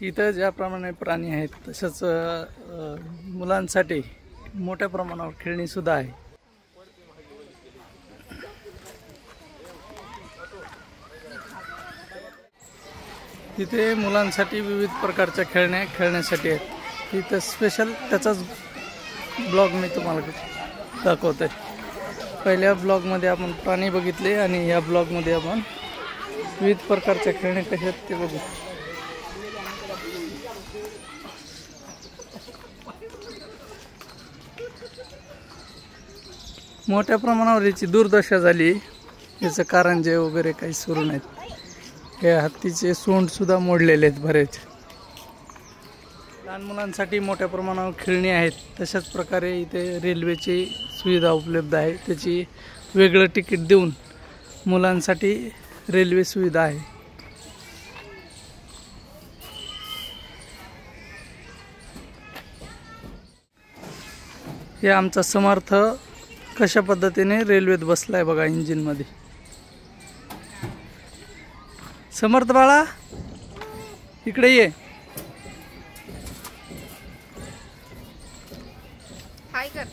इथं ज्याप्रमाणे प्राणी आहेत तसंच मुलांसाठी मोठ्या प्रमाणावर खेळणी सुद्धा आहे। इथे मुलांसाठी विविध प्रकारच्या खेळण्या खेळण्यासाठी आहेत। इथं स्पेशल त्याचाच ब्लॉग मी तुम्हाला दाखवतोय। पहिल्या ब्लॉगमध्ये आपण प्राणी बघितले आणि या ब्लॉगमध्ये आपण विविध प्रकारच्या खेळण्या कशा आहेत ते बघू। मोठ्या प्रमाणावर याची दुर्दशा झाली। याचं कारंजे वगैरे काही सुरू नाहीत। हे हत्तीचे सोंड सुद्धा मोडलेले आहेत बरेच। लहान मुलांसाठी मोठ्या प्रमाणावर खेळणी आहेत। तशाच प्रकारे इथे रेल्वेची सुविधा उपलब्ध आहे। त्याची वेगळं तिकीट देऊन मुलांसाठी रेल्वे सुविधा आहे। हे आमचा समर्थ कशा पद्धतीने रेल्वेत बसलाय बघा इंजिन मध्ये। समर्थ बाळा इकडे ये। हाय कर।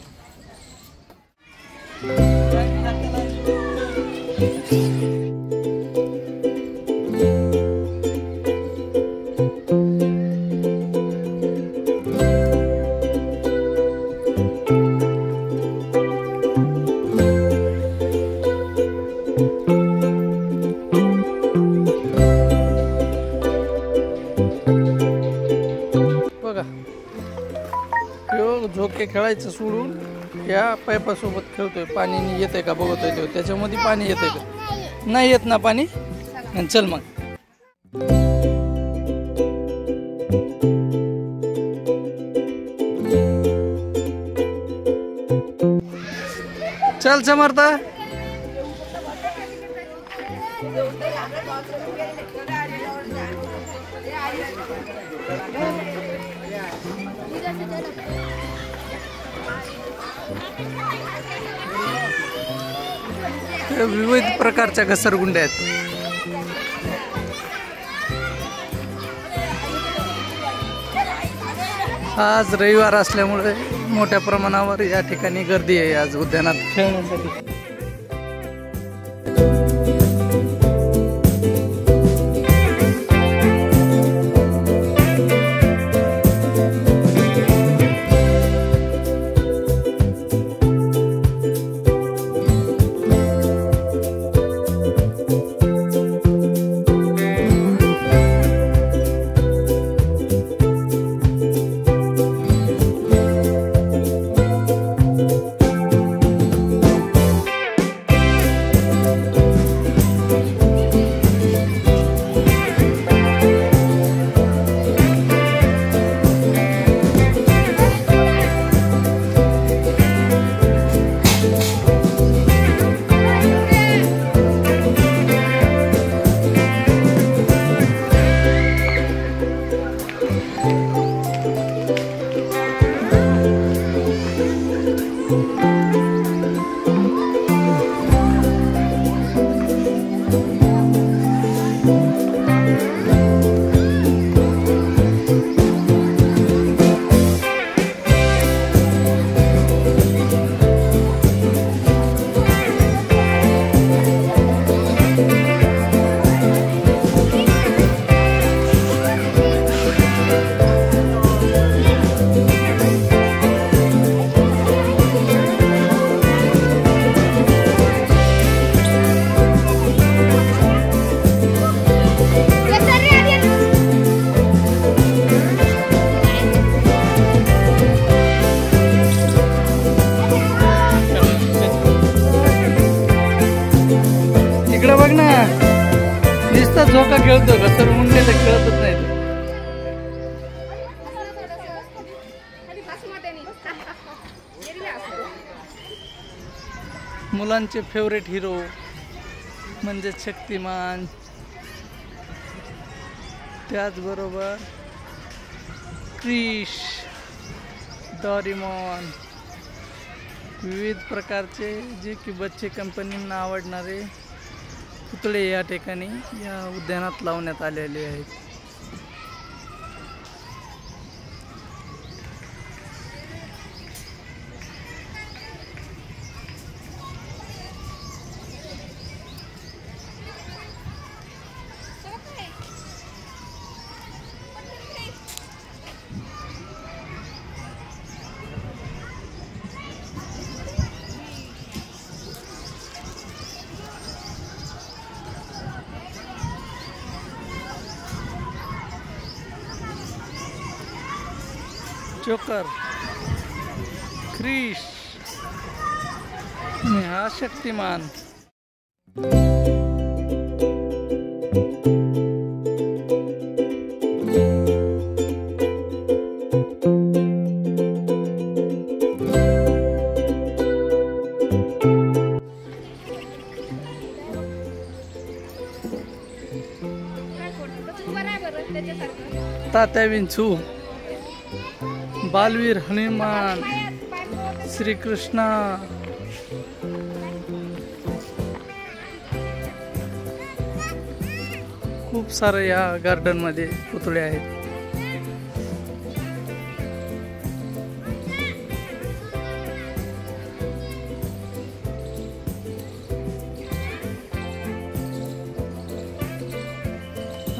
झोके खेळायचं सोडून या पाईपासोबत खेळतोय। पाणी येतंय का बघतोय तो, त्याच्यामध्ये पाणी येतंय का नाही येत ना पाणी। चल मग चल समर्थ। विविध प्रकारच्या घसरगुंड्या आहेत। आज रविवार असल्यामुळे मोठ्या प्रमाणावर या ठिकाणी गर्दी आहे आज उद्यानात खेळण्यासाठी। झोका खेळतो घसर मुंडेला खेळतच नाही। मुलांचे फेवरेट हिरो म्हणजे शक्तिमान, त्याचबरोबर क्रिश, डोरेमॉन, विविध प्रकारचे जे की बच्चे कंपनींना आवडणारे पुतळे या ठिकाणी या उद्यानात लावण्यात आलेले आहेत। जोकर, क्रिश आणि हा शक्तिमान. तात्या विंचू, बालवीर हनुमान, श्रीकृष्णा, खूप सारे या गार्डन मध्ये पुतळे आहेत.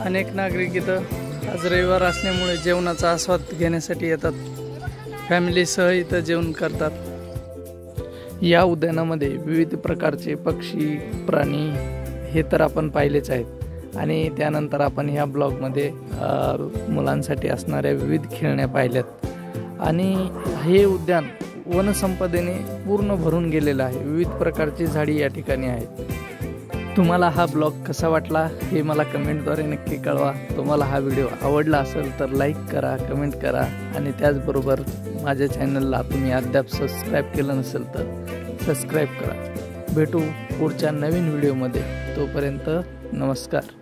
अनेक नागरिक इथं आज रविवार असल्यामुळे जेवणाचा आस्वाद घेण्यासाठी येतात. फॅमिलीसह इथं जेवण करतात. या उद्यानामध्ये विविध प्रकारचे पक्षी, प्राणी हे तर आपण पाहिलेच आहेत आणि त्यानंतर आपण ह्या ब्लॉगमध्ये मुलांसाठी असणाऱ्या विविध खेळण्या पाहिल्यात. आणि हे उद्यान वनसंपदेने पूर्ण भरून गेलेलं आहे. विविध प्रकारची झाडी या ठिकाणी आहेत. तुम्हाला हा ब्लॉग कसा वाटला हे मला कमेंटद्वारे नक्की कळवा. तुम्हाला हा व्हिडिओ आवडला असेल तर लाईक करा, कमेंट करा आणि त्याचबरोबर माझ्या चॅनलला तुम्ही अद्याप सबस्क्राईब केलं नसेल तर सबस्क्राईब करा. भेटू पुढच्या नवीन व्हिडिओमध्ये. तोपर्यंत नमस्कार.